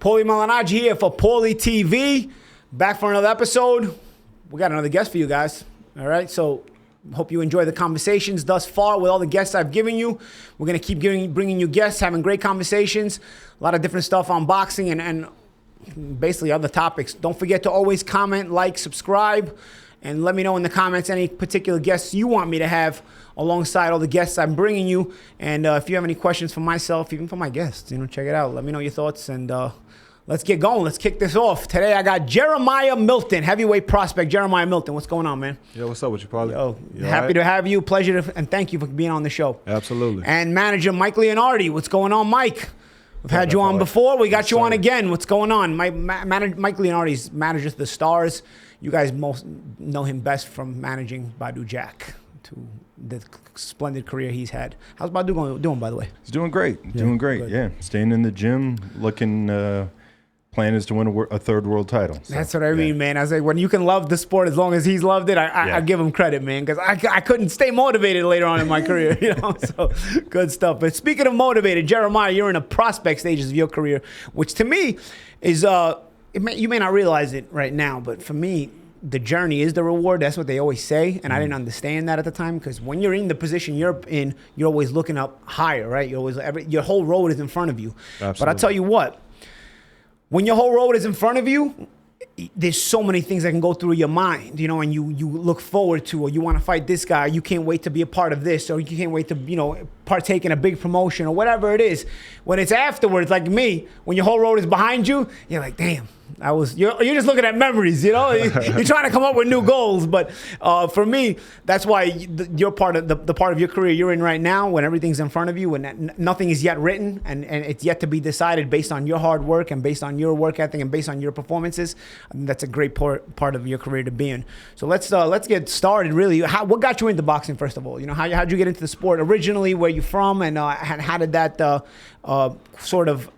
Paulie Malignaggi here for Paulie TV. Back for another episode. We got another guest for you guys. All right, so hope you enjoy the conversations thus far with all the guests I've given you. We're going to keep bringing you guests, having great conversations, a lot of different stuff on boxing and basically other topics. Don't forget to always comment, like, subscribe, and let me know in the comments any particular guests you want me to have alongside all the guests I'm bringing you. And if you have any questions for myself, even for my guests, check it out. Let me know your thoughts, and let's get going. Let's kick this off. Today I got Jerimiah Milton, heavyweight prospect. Jerimiah Milton, what's going on, man? Yo, what's up with you, Paulie? Yo, happy to have you. Pleasure and thank you for being on the show. Absolutely. And manager Mike Leonardi, what's going on, Mike? We've had you on before. We got you on again. What's going on? Mike Leonardi's manager of the Stars. You guys most know him best from managing Badu Jack to the splendid career he's had. How's Badu doing, by the way? He's doing great. Doing great. Good. Yeah. Staying in the gym, looking. Plan is to win a third world title. So, that's what I mean, man. I was like, when you can love the sport as long as he's loved it, I give him credit, man, because I couldn't stay motivated later on in my career, So good stuff. But speaking of motivated, Jerimiah, you're in the prospect stages of your career, which to me is you may not realize it right now, but for me, the journey is the reward. That's what they always say, and I didn't understand that at the time, because when you're in the position you're in, you're always looking up higher, right? You're always your whole road is in front of you. Absolutely. But I tell you what. When your whole road is in front of you, there's so many things that can go through your mind, and you look forward to, or you want to fight this guy, you can't wait to be a part of this, or you can't wait to, partake in a big promotion or whatever it is. When it's afterwards, like me, when your whole road is behind you, you're like, damn, you're just looking at memories, You're trying to come up with new goals. But for me, that's why you're part of the part of your career you're in right now, when everything's in front of you and nothing is yet written and it's yet to be decided based on your hard work and based on your work ethic and based on your performances. I think that's a great part of your career to be in. So let's get started. Really, what got you into boxing, first of all? How'd you get into the sport originally? Where you from, and how did that sort of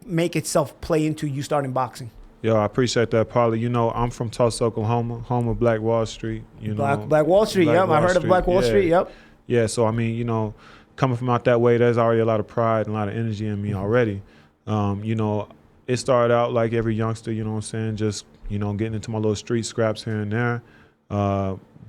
make itself play into you starting boxing? Yo, I appreciate that, Paulie. I'm from Tulsa, Oklahoma, home of Black Wall Street. Black Wall Street, yep. I heard of Black Wall Street, yep. Yeah, so I mean, coming from out that way, there's already a lot of pride and a lot of energy in me already. It started out like every youngster, just, getting into my little street scraps here and there.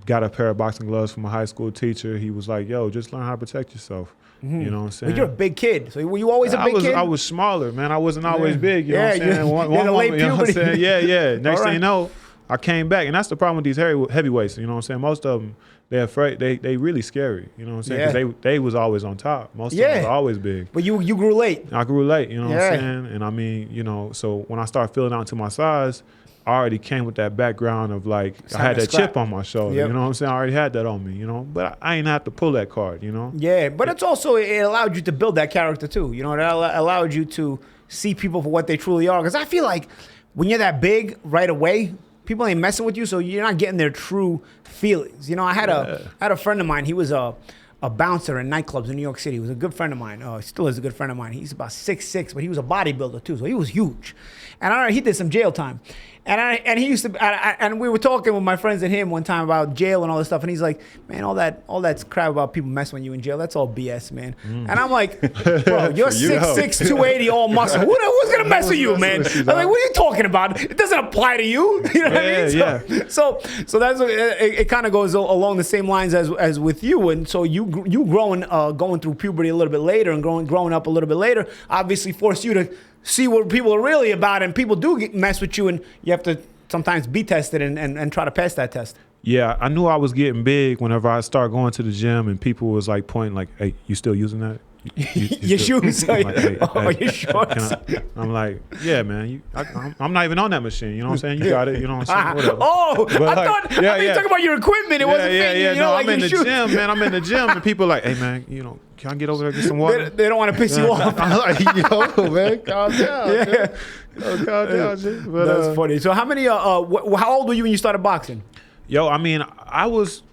Got a pair of boxing gloves from a high school teacher. He was like, yo, just learn how to protect yourself. Mm-hmm. You know what I'm saying? But you're a big kid. So were you always a big kid? I was smaller, man. I wasn't always big. You know what I'm saying? One moment, you know what I'm saying? Yeah. Next thing you know, I came back. And that's the problem with these heavyweights. You know what I'm saying? Most of them, they're afraid. They really scary. You know what I'm saying? Because they was always on top. Most of them was always big. But you grew late. I grew late. You know what I'm saying? And I mean, so when I started filling out to my size, I already came with that background of I had that chip on my shoulder. Yep. You know what I'm saying? I already had that on me, But I ain't have to pull that card, Yeah, but it's also, it allowed you to build that character too. It allowed you to see people for what they truly are. Because I feel like when you're that big right away, people ain't messing with you, so you're not getting their true feelings. I had a friend of mine. He was a bouncer in nightclubs in New York City. He was a good friend of mine. He still is a good friend of mine. He's about 6'6", but he was a bodybuilder too, so he was huge. And he did some jail time. And he used to, and we were talking with my friends and him one time about jail and all this stuff, and he's like, man, all that crap about people messing with you in jail, that's all BS, man. And I'm like, bro, you're 6'6", 280, all muscle. Who's gonna mess with you, man? I'm like, what are you talking about? It doesn't apply to you. You know what I mean? So that's it. Kind of goes along the same lines as with you. And so you growing, going through puberty a little bit later and growing up a little bit later, obviously forced you to see what people are really about, and people do mess with you, and you have to sometimes be tested and try to pass that test. Yeah, I knew I was getting big whenever I started going to the gym, and people was pointing hey, you still using that? Your shoes? Your shorts? I'm like, yeah, man. I'm not even on that machine. You know what I'm saying? You got it. You know what I'm saying? Whatever. I thought you were talking about your equiment. It wasn't fitting. No, I'm in the gym, man. I'm in the gym, and people are like, hey, man, can I get over there and get some water? They don't want to piss you off. I'm like, yo, man, calm down. Calm down, G. But, that's funny. So how old were you when you started boxing? Yo, I mean, I was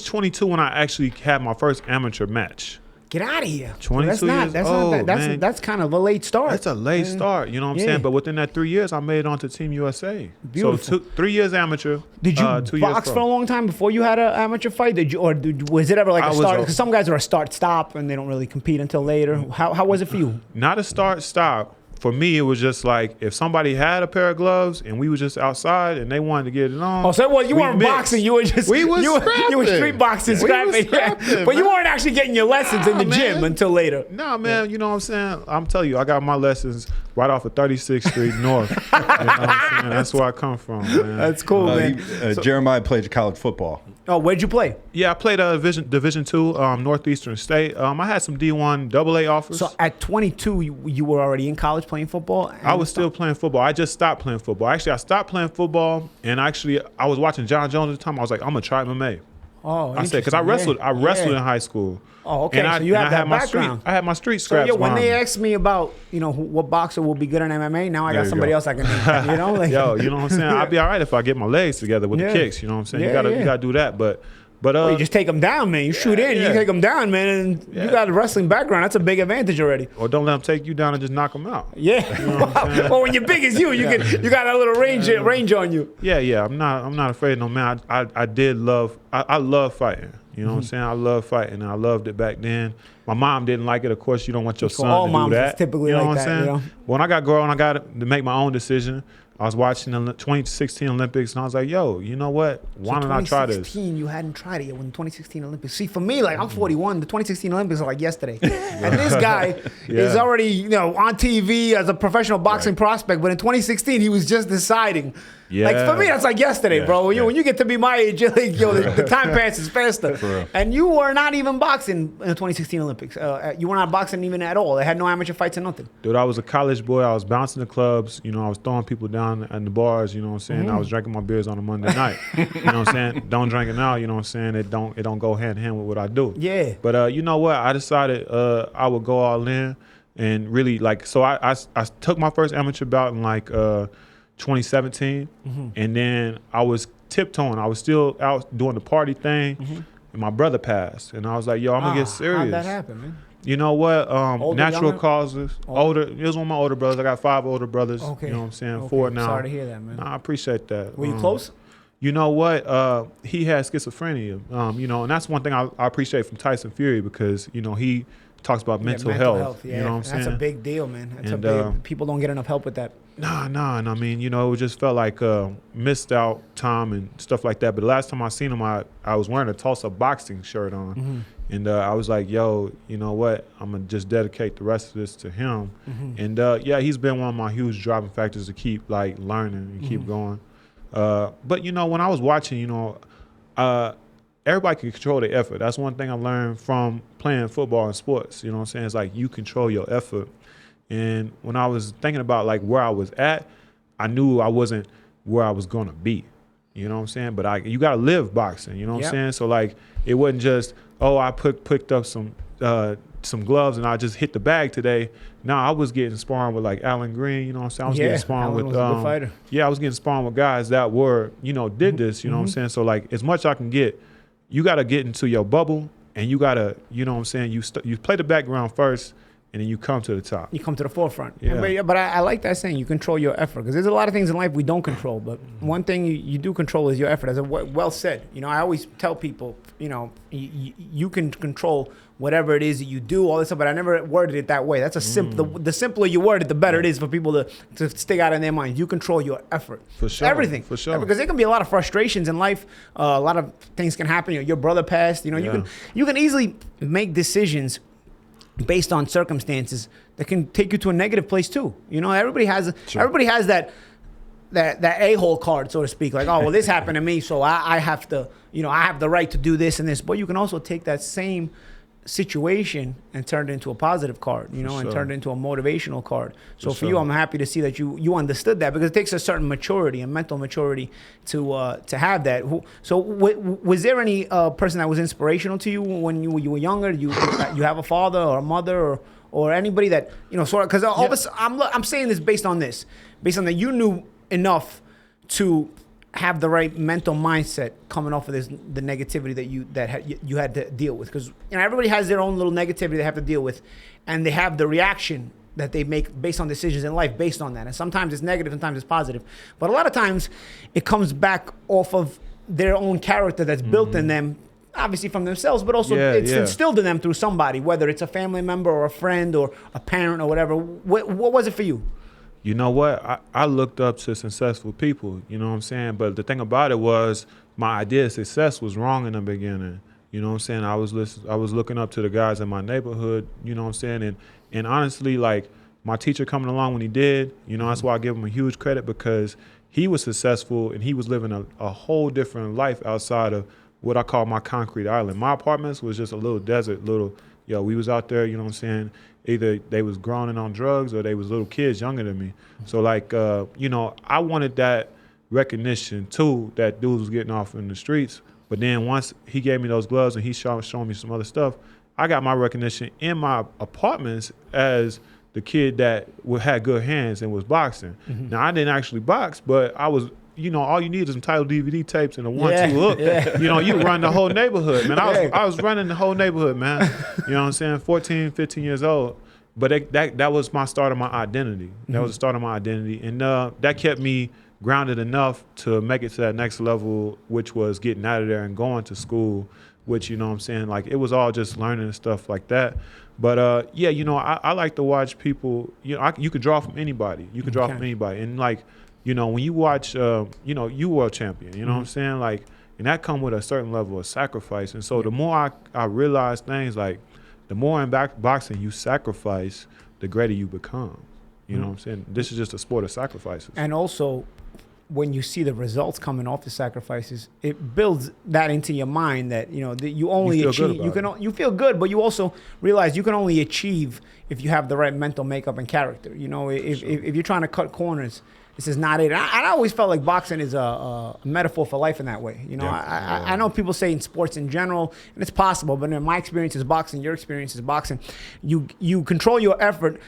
22 when I actually had my first amateur match. Get out of here. 22 years old, man. That's kind of a late start. That's a late start, you know what I'm saying? But within that 3 years, I made it onto Team USA. Beautiful. So 3 years amateur. Did you 2 years box for a long time before you had an amateur fight? Was it ever like a start? Because some guys are a start-stop and they don't really compete until later. How was it for you? Not a start-stop. for me, it was just like if somebody had a pair of gloves and we was just outside and they wanted to get it on. Oh, so well, you weren't boxing. You were just you were street boxing, scrapping. But you weren't actually getting your lessons in the gym until later. Nah, man. You know what I'm saying? I'm telling you, I got my lessons right off of 36th Street North. You know what I'm saying? That's where I come from, man. That's cool, man. Jeremiah played college football. Oh, where'd you play? Yeah, I played Division II, Northeastern State. I had some D1 AA offers. So at 22, you were already in college playing football? I was still playing football. I just stopped playing football. Actually, I stopped playing football, and actually, I was watching John Jones at the time. I was like, I'm gonna try MMA. Oh, I said, because I wrestled. I wrestled in high school. Oh, okay. So you have that background. I had my street scraps. So when they asked me about, what boxer will be good in MMA, now I got somebody else I can name. Yo, you know what I'm saying? I'll be all right if I get my legs together with the kicks. You know what I'm saying? You gotta do that, but. You just take them down, man. You shoot in, you take them down, man, and you got a wrestling background. That's a big advantage already. Or don't let them take you down and just knock them out. Yeah. You know well, when you're big as you got a little range on you. Yeah. I'm not afraid no man. I love fighting. You know what I'm saying? I love fighting, and I loved it back then. My mom didn't like it. Of course, you don't want your son to do that. It's typically you know like what I'm saying? You know? When I got grown, I got to make my own decision. I was watching the 2016 Olympics, and I was like, yo, you know what? Why don't I try this? 2016, you hadn't tried it yet when the 2016 Olympics. See, for me, like, I'm 41. The 2016 Olympics are like yesterday. And this guy is already, on TV as a professional boxing prospect. But in 2016, he was just deciding. Yeah. Like, for me, that's like yesterday, bro. When you get to be my age, you're like, the time passes faster. And you were not even boxing in the 2016 Olympics. You were not boxing even at all. They had no amateur fights or nothing. Dude, I was a college boy. I was bouncing the clubs. I was throwing people down in the bars. You know what I'm saying? I was drinking my beers on a Monday night. You know what I'm saying? Don't drink it now. You know what I'm saying? It don't go hand in hand with what I do. Yeah. But you know what? I decided I would go all in and really so I took my first amateur bout in 2017, and then I was tiptoeing. I was still out doing the party thing, and my brother passed, and I was like, "Yo, I'm gonna get serious." How'd that happen, man? You know what? Natural younger? causes. Older. It was one of my older brothers. I got 5 older brothers. Okay. You know what I'm saying? Okay. 4 now. Sorry to hear that, man. Nah, I appreciate that. Were you close? You know what? He had schizophrenia. And that's one thing I appreciate from Tyson Fury because he talks about mental health. Yeah. You know what I'm saying? That's a big deal, man. That's people don't get enough help with that. Nah. And I mean, it just felt like missed out time and stuff like that. But the last time I seen him, I was wearing a Tulsa boxing shirt on. And I was like, yo, you know what? I'm going to just dedicate the rest of this to him. And he's been one of my huge driving factors to keep learning and keep going. But, when I was watching, everybody can control their effort. That's one thing I learned from playing football and sports. You know what I'm saying? It's like you control your effort. And when I was thinking about where I was at, I knew I wasn't where I was going to be. You know what I'm saying? But you got to live boxing. You know what I'm saying? So it wasn't just, I picked up some gloves and I just hit the bag today. No, I was getting sparring with Alan Green. You know what I'm saying? I was getting sparring Alan with was a good fighter. I was getting sparring with guys that were did this. You know what I'm saying? So as much I can get, you got to get into your bubble and you got to, you know what I'm saying? You play the background first. And then you come to the top. You come to the forefront. Yeah. But I like that saying, you control your effort. Because there's a lot of things in life we don't control. But one thing you do control is your effort. As well said. I always tell people, you can control whatever it is that you do, all this stuff. But I never worded it that way. That's the simpler you word it, the better it is for people to stick out in their minds. You control your effort. For sure. Everything. For sure. Because there can be a lot of frustrations in life. A lot of things can happen. Your brother passed. You can easily make decisions based on circumstances that can take you to a negative place too. Everybody has that a-hole card, so to speak. This happened to me, so I have to, I have the right to do this and this. But you can also take that same situation and turn it into a positive card, and turn it into a motivational card. So for you, I'm happy to see that you understood that, because it takes a certain maturity and mental maturity to have that. So was there any person that was inspirational to you when you were younger? You have a father or a mother or anybody that sort of, because all of us, I'm saying this based on that you knew enough to have the right mental mindset coming off of the negativity that you had to deal with, because everybody has their own little negativity they have to deal with, and they have the reaction that they make based on decisions in life based on that. And sometimes it's negative, sometimes it's positive, but a lot of times it comes back off of their own character that's built in them obviously from themselves, but also it's instilled in them through somebody, whether it's a family member or a friend or a parent or whatever. What was it for you? You know what? I looked up to successful people, you know what I'm saying? But the thing about it was my idea of success was wrong in the beginning. You know what I'm saying? I was looking up to the guys in my neighborhood, you know what I'm saying? And honestly, like, my teacher coming along when he did, you know, that's why I give him a huge credit, because he was successful and he was living a whole different life outside of what I call my concrete island. My apartments was just a little desert, we was out there, you know what I'm saying? Either they was growing on drugs or they was little kids younger than me. So like, I wanted that recognition too, that dudes was getting off in the streets. But then once he gave me those gloves and he showing me some other stuff, I got my recognition in my apartments as the kid that had good hands and was boxing. Mm-hmm. Now, I didn't actually box, but I was, all you need is some title DVD tapes and a 1-2 hook. Yeah. You run the whole neighborhood, man. I was running the whole neighborhood, man. You know what I'm saying? 14, 15 years old. But that was my start of my identity. That was the start of my identity. And that kept me grounded enough to make it to that next level, which was getting out of there and going to school, which, you know what I'm saying? Like, it was all just learning and stuff like that. But I like to watch people. You could draw from anybody. You could draw from anybody. And like, when you watch, you world champion. You know what I'm saying? Like, and that come with a certain level of sacrifice. And so the more I realize things, like, the more in boxing you sacrifice, the greater you become. You know what I'm saying? This is just a sport of sacrifices. And also, when you see the results coming off the sacrifices, it builds that into your mind that that you only achieve. You feel good, but you also realize you can only achieve if you have the right mental makeup and character. If you're trying to cut corners, this is not it. I always felt like boxing is a metaphor for life in that way. I know people say in sports in general, and it's possible, but in my experience is boxing, your experience is boxing. You control your effort,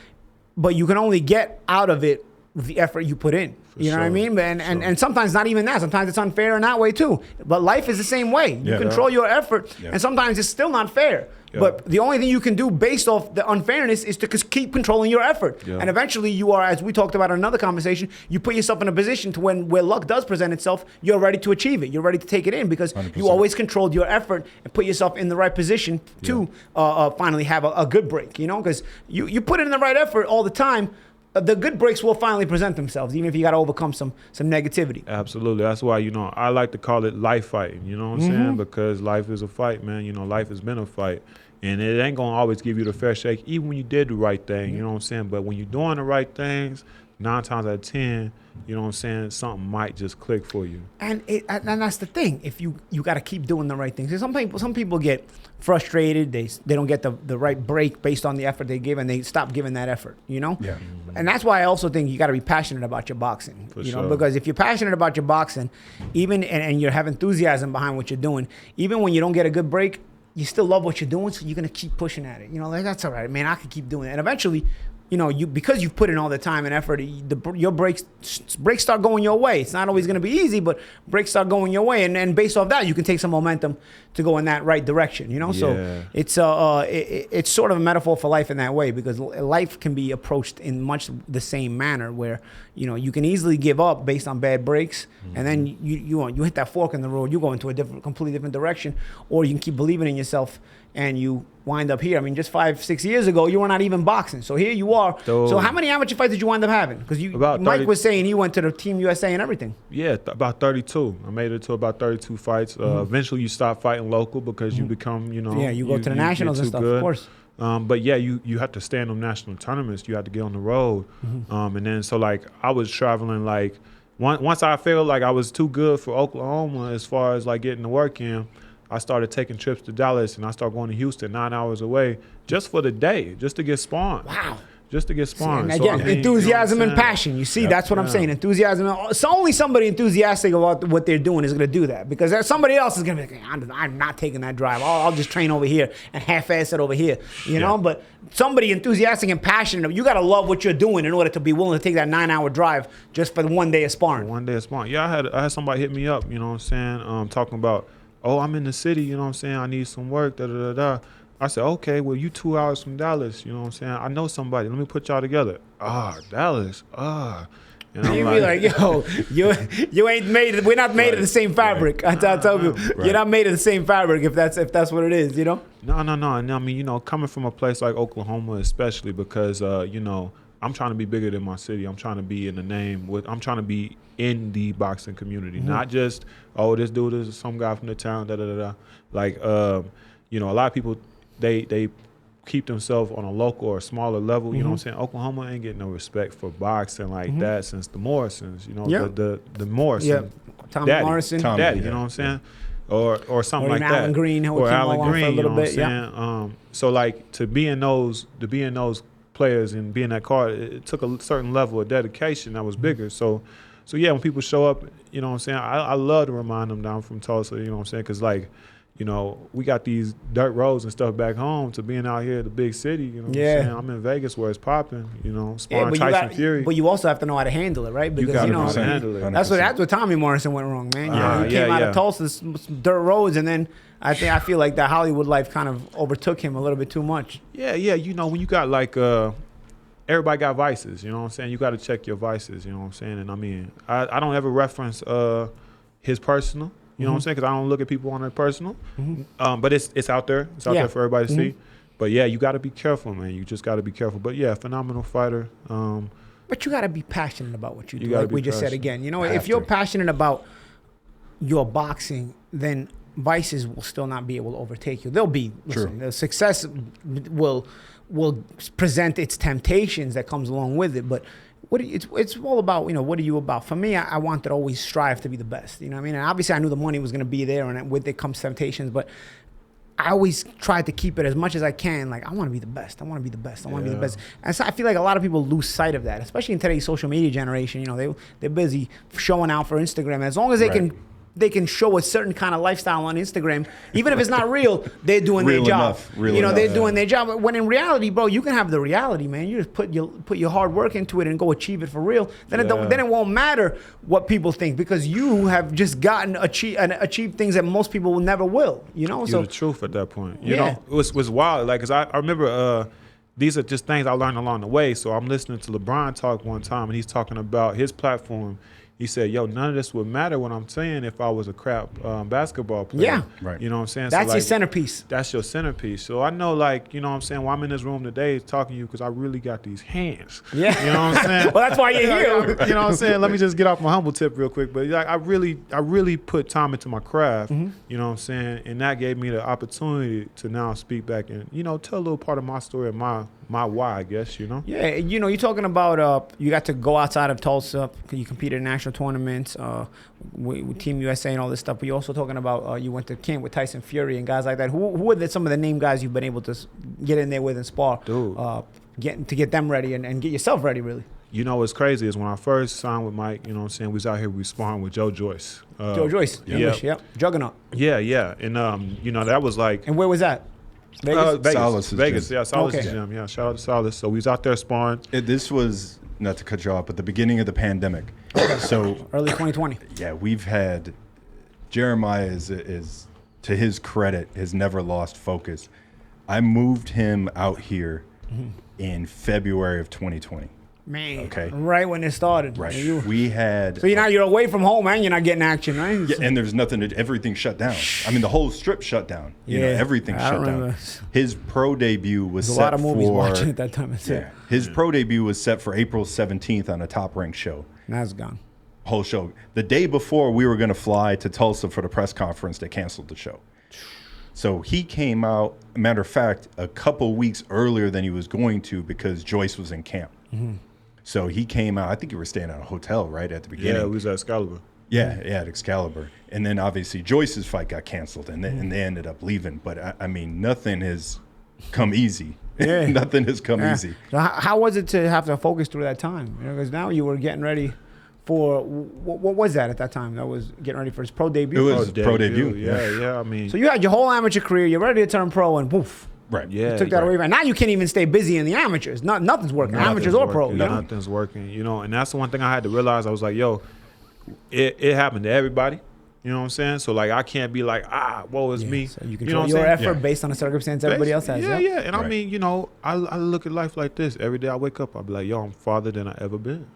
but you can only get out of it the effort you put in. You know what I mean? And sometimes not even that. Sometimes it's unfair in that way too. But life is the same way. You control your effort, and sometimes it's still not fair. Yeah. But the only thing you can do based off the unfairness is to keep controlling your effort. Yeah. And eventually you are, as we talked about in another conversation, you put yourself in a position to where luck does present itself, you're ready to achieve it. You're ready to take it in because 100%. You always controlled your effort and put yourself in the right position to finally have a good break. Because you put in the right effort all the time, the good breaks will finally present themselves, even if you got to overcome some negativity. Absolutely. That's why, I like to call it life fighting, you know what I'm saying? Because life is a fight, man. Life has been a fight. And it ain't going to always give you the fair shake, even when you did the right thing, you know what I'm saying? But when you're doing the right things, 9 times out of 10, you know what I'm saying, something might just click for you. And that's the thing. If you got to keep doing the right things. Some people get frustrated. They don't get the right break based on the effort they give, and they stop giving that effort, Yeah. Mm-hmm. And that's why I also think you got to be passionate about your boxing, sure. Because if you're passionate about your boxing, even and you have enthusiasm behind what you're doing, even when you don't get a good break, you still love what you're doing, so you're going to keep pushing at it. Like, that's all right, man, I can keep doing it. And eventually, because you've put in all the time and effort, your breaks start going your way. It's not always going to be easy, but breaks start going your way. And based off that, you can take some momentum to go in that right direction, Yeah. So it's sort of a metaphor for life in that way, because life can be approached in much the same manner where, you can easily give up based on bad breaks. And then you hit that fork in the road, you go into a completely different direction, or you can keep believing in yourself and you wind up here. I mean, just 5-6 years ago, you were not even boxing. So here you are. So how many amateur fights did you wind up having? Because Mike was saying he went to the Team USA and everything. Yeah, about 32. I made it to about 32 fights. Eventually, you stop fighting local because you become, you go to the nationals and stuff, good. Of course. But yeah, you have to stand on national tournaments. You have to get on the road. And then so like I was traveling like once I felt like I was too good for Oklahoma as far as like getting the work in, I started taking trips to Dallas and I started going to Houston 9 hours away just for the day, just to get spawned. Wow. Just to get spawned. And again, enthusiasm and passion. You see, that's what I'm saying. Enthusiasm. So only somebody enthusiastic about what they're doing is going to do that, because somebody else is going to be like, I'm not taking that drive. I'll just train over here and half-ass it over here, you know? But somebody enthusiastic and passionate, you got to love what you're doing in order to be willing to take that 9-hour drive just for 1 day of sparring. 1 day of sparring. Yeah, I had somebody hit me up, you know what I'm saying, talking about, I'm in the city, you know what I'm saying, I need some work, da-da-da-da. I said, okay, well, you 2 hours from Dallas, you know what I'm saying? I know somebody. Let me put y'all together. Dallas. And And I'm You be like, yo, you ain't made. We're not made of the same fabric. I tell you, you're not made of the same fabric. If that's what it is, you know. No. And I mean, you know, coming from a place like Oklahoma, especially because you know, I'm trying to be bigger than my city. I'm trying to be in the name. I'm trying to be in the boxing community, not just this dude is some guy from the town. Like, you know, a lot of people they keep themselves on a local or smaller level. You know what I'm saying? Oklahoma ain't getting no respect for boxing like that since the Morrisons. You know, the Morrison, Tom Daddy, Morrison, Daddy. You know what I'm saying? Or something like that. Alan Green, or Alan Green. For a little you know bit. what I'm saying? So like to be in those players and be in that card, it took a certain level of dedication that was bigger. So yeah, when people show up, you know what I'm saying? I love to remind them that I'm from Tulsa. You know what I'm saying? Because like, you know, we got these dirt roads and stuff back home to being out here in the big city. You know what I'm saying? I'm in Vegas where it's popping, you know, sparring Tyson Fury. But you also have to know how to handle it, right? Because, you know, handle it. That's what Tommy Morrison went wrong, man. He came out of Tulsa, some dirt roads, and then I feel like that Hollywood life kind of overtook him a little bit too much. Yeah. You know, when you got like, everybody got vices, you know what I'm saying? You got to check your vices, you know what I'm saying? And I mean, I don't ever reference his personal. You know what I'm saying? Because I don't look at people on their personal. But it's out there. It's out there for everybody to see. But, yeah, you got to be careful, man. You just got to be careful. But, yeah, phenomenal fighter. But you got to be passionate about what you do, like we just said again. You know, if you're to. passionate about your boxing, then vices will still not be able to overtake you. They'll be, listen, the success will present its temptations that comes along with it. But it's all about, you know, what are you about? For me, I wanted to always strive to be the best. You know what I mean? And obviously, I knew the money was going to be there, and with it comes temptations. But I always tried to keep it as much as I can. Like, I want to be the best. I want to be the best. I want to be the best. And so I feel like a lot of people lose sight of that, especially in today's social media generation. You know, they're busy showing out for Instagram. As long as they can show a certain kind of lifestyle on Instagram, even if it's not real, they're doing their job. They're doing their job. When in reality, bro, you can have the reality, man. You just put your hard work into it and go achieve it for real. Then it won't matter what people think, because you have just achieved things that most people never will. You know, You're the truth at that point. You know, it was wild. Like, cause I remember these are just things I learned along the way. So I'm listening to LeBron talk one time, and he's talking about his platform. He said, yo, none of this would matter what I'm saying if I was a crap basketball player. Yeah. Right. You know what I'm saying? That's so, like, your centerpiece. That's your centerpiece. So I know, like, you know what I'm saying, while I'm in this room today talking to you, because I really got these hands. Yeah. You know what I'm saying? Well, that's why you're here. You know what I'm saying? Let me just get off my humble tip real quick. But like, I really put time into my craft, you know what I'm saying? And that gave me the opportunity to now speak back and, you know, tell a little part of my story and my why, I guess, you know? Yeah, you know, you're talking about you got to go outside of Tulsa. You competed in national tournaments with Team USA and all this stuff. But you're also talking about you went to camp with Tyson Fury and guys like that. Who are some of the name guys you've been able to get in there with and spar? Dude. Get them ready and get yourself ready, really. You know what's crazy is when I first signed with Mike, you know what I'm saying, we was out here, we sparring with Joe Joyce. Joe Joyce, English, yep. Juggernaut. Yeah. And, you know, that was like... And where was that? Vegas? Vegas, yeah, Salas' gym. Yeah, shout out to Salas. So we was out there sparring. This was, not to cut you off, but the beginning of the pandemic. So early 2020. Yeah, we've had Jerimiah is to his credit, has never lost focus. I moved him out here in February of 2020. Man, okay, right when it started. Right, we had. So you're away from home, and you're not getting action, right? Yeah, and there's nothing. Everything shut down. I mean, the whole strip shut down. You know, everything shut down. His pro debut was set a lot of movies for watching at that time. His pro debut was set for April 17th on a Top Rank show. Now it's gone. Whole show. The day before, we were going to fly to Tulsa for the press conference. They canceled the show. So he came out, matter of fact, a couple weeks earlier than he was going to because Joyce was in camp. So he came out. I think you were staying at a hotel, right, at the beginning. Yeah, we was at Excalibur. Yeah, at Excalibur. And then obviously Joyce's fight got canceled, and they ended up leaving. But I mean, nothing has come easy. Yeah. Nothing has come easy. So how was it to have to focus through that time? Because now you were getting ready for what was that at that time? That was getting ready for his pro debut. It was pro debut. Yeah. I mean, so you had your whole amateur career. You're ready to turn pro, and woof. Right. Yeah. You took that away. And now you can't even stay busy in the amateurs. Nothing's working. Amateurs or pro. You know? Nothing's working. You know, and that's the one thing I had to realize. I was like, yo, it happened to everybody. You know what I'm saying? So like, I can't be like, woe is me. So you control your effort based on the circumstance everybody else has. Yeah. And I mean, you know, I look at life like this. Every day I wake up, I'll be like, yo, I'm farther than I ever been.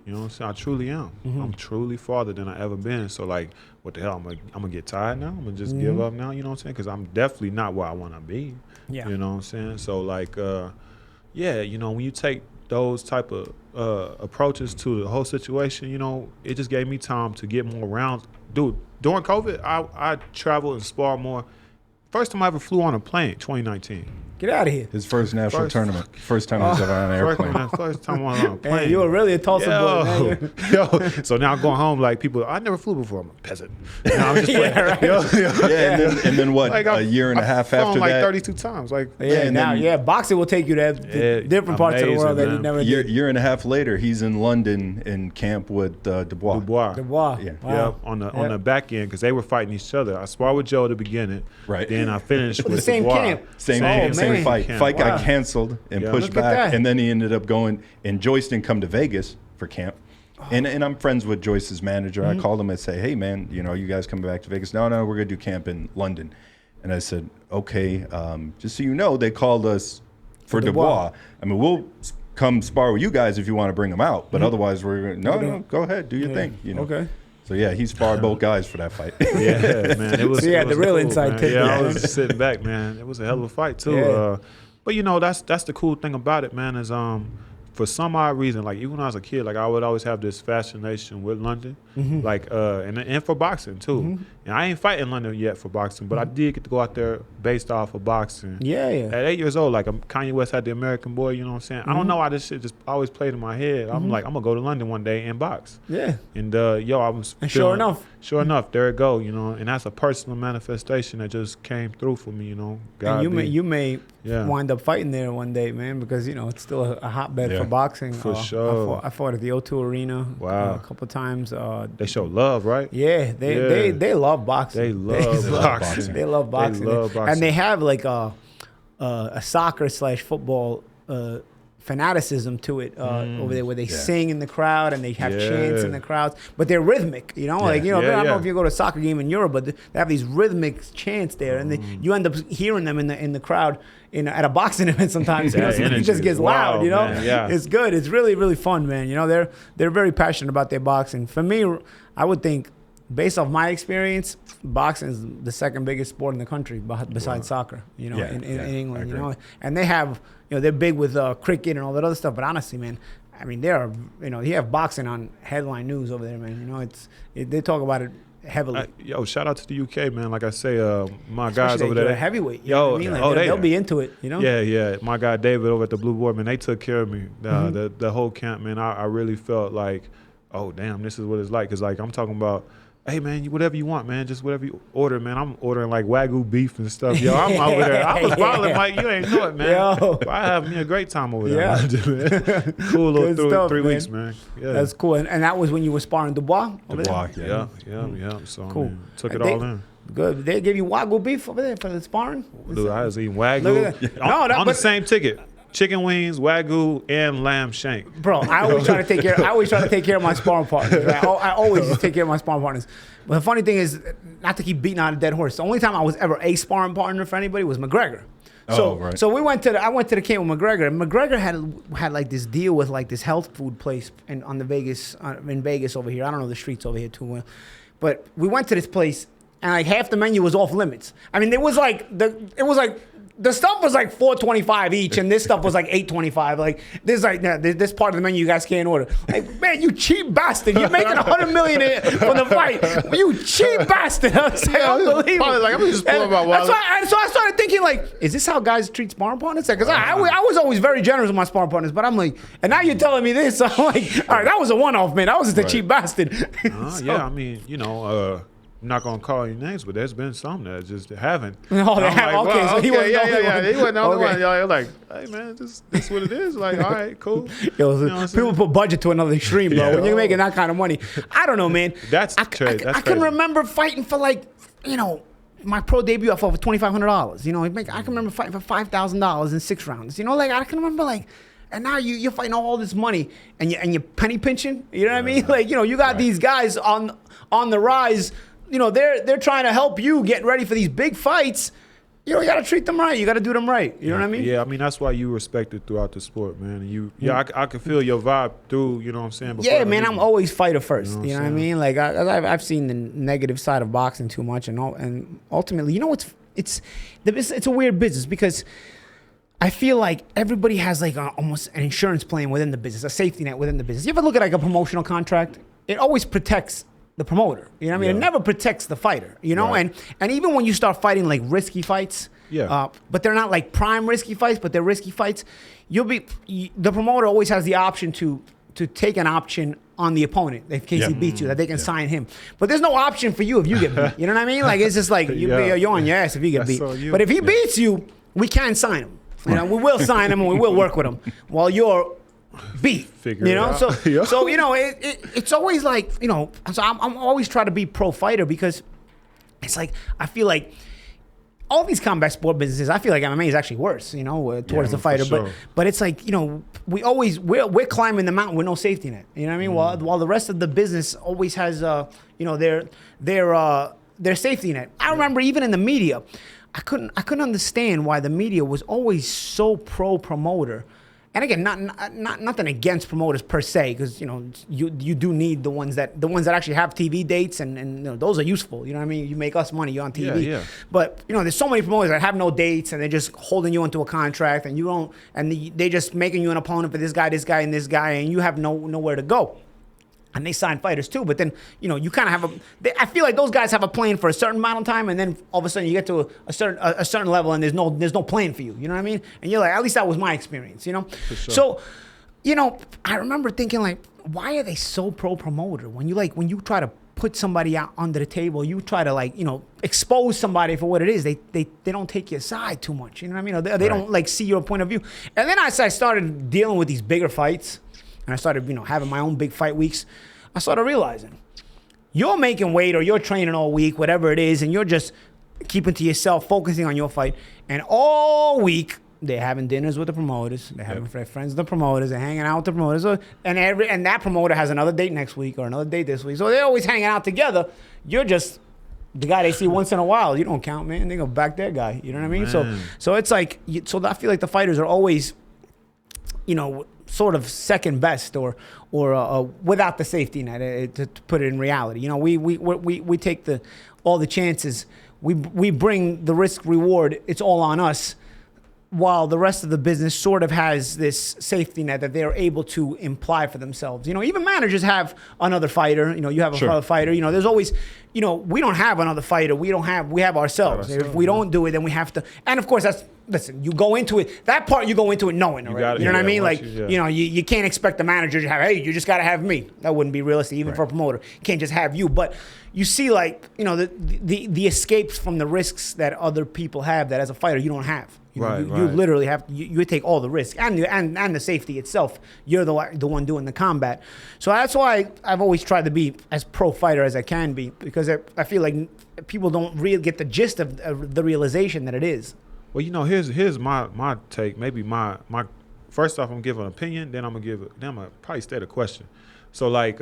You know what I'm saying? I truly am. I'm truly farther than I ever been. So like, what the hell? I'm gonna get tired now? I'm gonna just give up now? You know what I'm saying? Because I'm definitely not where I want to be. Yeah. You know what I'm saying? So like, yeah, you know, when you take those type of approaches to the whole situation, you know, it just gave me time to get more rounds. Dude, during COVID, I traveled and sparred more. First time I ever flew on a plane, 2019. Get out of here. His first national tournament. First time he was ever on an airplane. First time on a plane. Man, you were really a Tulsa boy, man. Yo, so now I'm going home like people, I never flew before. I'm a peasant. You know, I'm just playing. Right. And then what, like a year and a half I've after flown like that? 32 times. Like, and then- boxing will take you to different parts of the amazing, world that you man. never Year, did. year and a half later, he's in London in camp with Dubois. Dubois. Yeah. Wow. Yeah, on the back end because they were fighting each other. I sparred with Joe at the beginning. Right. Then I finished with The same Dubois. camp. Same man. fight. camp. Fight got Wow. canceled and Yeah. pushed Look at back, that. and then he ended up going. And Joyce didn't come to Vegas for camp, and I'm friends with Joyce's manager. I called him and say, "Hey man, you know, you guys coming back to Vegas?" No, we're gonna do camp in London. And I said, "Okay, just so you know, they called us for Dubois. I mean, we'll come spar with you guys if you want to bring him out, but otherwise we're no, go ahead, do your thing. You know." Okay. So yeah, he sparred both guys for that fight. Yeah, man. It was. So you it had the was real cool, inside man. tip Yeah, I there. was sitting back, man. It was a hell of a fight too. Yeah. But you know, that's the cool thing about it, man. Is for some odd reason, like even when I was a kid, like I would always have this fascination with London, like and for boxing too. And I ain't fighting London yet for boxing, but I did get to go out there based off of boxing. Yeah. At 8 years old, like Kanye West had the American Boy, you know what I'm saying? I don't know why this shit just always played in my head. I'm like, I'm gonna go to London one day and box. Yeah. And I was And sure enough, there it go, you know, and that's a personal manifestation that just came through for me, you know. God And you may Yeah. wind up fighting there one day, man, because you know it's still a hotbed Yeah. for boxing. For sure. I fought at the O2 Arena. Wow. A couple of times. They show love, right? Yeah, they love boxing. They love boxing. They love boxing. They love boxing. And they have like a soccer/football fanaticism to it over there, where they sing in the crowd and they have chants in the crowds, but they're rhythmic. You know, like I don't know if you go to a soccer game in Europe, but they have these rhythmic chants there, and you end up hearing them in the crowd at a boxing event sometimes. You know, so it just gets loud. You know, man, yeah. It's good. It's really really fun, man. You know, they're very passionate about their boxing. For me, I would think, based off my experience, boxing is the second biggest sport in the country besides soccer. You know, in England. You know, and they have, you know, they're big with cricket and all that other stuff. But honestly, man, I mean, you have boxing on headline news over there, man. You know, they talk about it heavily. Yo, shout out to the UK, man. Like I say, my guys Especially over there, heavyweight. You know what I mean? Like, they'll be into it. You know. Yeah. My guy David over at the Blue Board, man, they took care of me. The whole camp, man. I really felt like, oh damn, this is what it's like. Cause like I'm talking about, hey man, whatever you want, man, just whatever you order, man. I'm ordering like Wagyu beef and stuff. Yo, I'm over there. I was wilding, Mike. You ain't know it, man. Yo. I have me a great time over there. Yeah. Cool little Good stuff, three man. weeks, man. Yeah. That's cool. And that was when you were sparring Dubois over Dubois, there? Yeah. So Cool. I mean, took it They- all in. Good. They give you Wagyu beef over there for the sparring? Dude, I was eating Look Wagyu at that. on, No, on the but- same ticket. Chicken wings, Wagyu, and lamb shank. Bro, I always try to take care of my sparring partners. Right? I always just take care of my sparring partners. But the funny thing is, not to keep beating out a dead horse, the only time I was ever a sparring partner for anybody was McGregor. So I went to the camp with McGregor, and McGregor had like this deal with like this health food place in Vegas over here. I don't know the streets over here too well, but we went to this place, and like half the menu was off limits. I mean, it was like the stuff was like $4.25 each, and this stuff was like $8.25. Like this part of the menu you guys can't order. Like, man, you cheap bastard! You're making $100 million from the fight. You cheap bastard! I was like, unbelievable. Probably like, I'm just pulling my wallet. So I started thinking, like, is this how guys treat sparring partners? Because I was always very generous with my sparring partners, but I'm like, and now you're telling me this. So I'm like, all right, that was a one-off, man. That was just a cheap bastard. Yeah, I mean, you know. I'm not gonna call any names, but there's been some that just haven't. Oh, they have. Like, Okay, well, so he wasn't the only one. He wasn't the only Okay. one. Y'all like, hey man, this what it is. Like, all right, cool. Yo, You know what I'm people saying? put budget to another extreme, bro. Yeah. When you're making that kind of money, I don't know, man. That's I trade. That's I can crazy. remember fighting for like, you know, my pro debut. I fought for $2,500. You know, I can remember fighting for $5,000 in 6 rounds. You know, like I can remember like. And now you're fighting all this money and you're penny pinching. You know what I mean? Like, you know, you got these guys on the rise. You know, they're trying to help you get ready for these big fights. you got to treat them right. You got to do them right. You know what I mean? Yeah, I mean, that's why you respected throughout the sport, man. And I can feel your vibe through, you know what I'm saying? Yeah, man, I'm always fighter first. You know what I mean? Like, I've seen the negative side of boxing too much. And ultimately, you know, it's a weird business because I feel like everybody has like almost an insurance plan within the business, a safety net within the business. You ever look at like a promotional contract? It always protects the promoter. You know what I mean? It never protects the fighter, you know? Right. And even when you start fighting like risky fights, but they're not like prime risky fights, but they're risky fights, the promoter always has the option to take an option on the opponent in case he beats you, that they can sign him. But there's no option for you if you get beat. You know what I mean? Like, it's just like, you're on your ass if you get beat. But if he beats you, we can sign him. You know, we will sign him and we will work with him while you're beat. You know, so you know, it's always like, you know, so I'm always trying to be pro fighter because it's like I feel like all these combat sport businesses, I feel like MMA is actually worse, you know, towards the fighter. Sure. But it's like, you know, we're climbing the mountain with no safety net. You know what I mean? While the rest of the business always has you know, their safety net. I remember even in the media, I couldn't understand why the media was always so pro promoter. And again, not nothing against promoters per se, because you know you do need the ones that actually have TV dates and you know, those are useful. You know what I mean? You make us money, you're on TV. Yeah. But you know, there's so many promoters that have no dates and they're just holding you into a contract, and you don't, and they're just making you an opponent for this guy, and this guy, and you have nowhere to go. And they sign fighters too, but then you know you kind of have I feel like those guys have a plan for a certain amount of time, and then all of a sudden you get to a certain level, and there's no plan for you. You know what I mean? And you're like, at least that was my experience. You know, Sure. So you know, I remember thinking like, why are they so pro promoter? When you try to put somebody out under the table, you try to like, you know, expose somebody for what it is. They don't take your side too much. You know what I mean? Or they don't like see your point of view. And then as I started dealing with these bigger fights, and I started, you know, having my own big fight weeks, I started realizing you're making weight or you're training all week, whatever it is, and you're just keeping to yourself, focusing on your fight. And all week, they're having dinners with the promoters. They're having friends with the promoters. They're hanging out with the promoters. And that promoter has another date next week or another date this week. So they're always hanging out together. You're just the guy they see once in a while. You don't count, man. They're going to back that guy. You know what I mean? So it's like, so I feel like the fighters are always, you know, sort of second best or without the safety net, to put it in reality. You know, we take all the chances. We bring the risk reward. It's all on us, while the rest of the business sort of has this safety net that they're able to imply for themselves. You know, even managers have another fighter. You know, you have another fighter. You know, there's always, you know, we don't have another fighter. We have ourselves. If we don't do it, then we have to. And of course, listen, you go into it, that part you go into it knowing already. You know what I mean? Like, you know, you can't expect the manager to have, hey, you just got to have me. That wouldn't be realistic, even for a promoter. You can't just have you. But you see, like, you know, the escapes from the risks that other people have that as a fighter you don't have. You know, you literally have you take all the risk and the safety itself. You're the one doing the combat. So that's why I've always tried to be as pro fighter as I can be, because I feel like people don't really get the gist of the realization that it is. Well, you know, here's my take. Maybe my first off, I'm giving an opinion. Then I'm gonna probably state a question. So like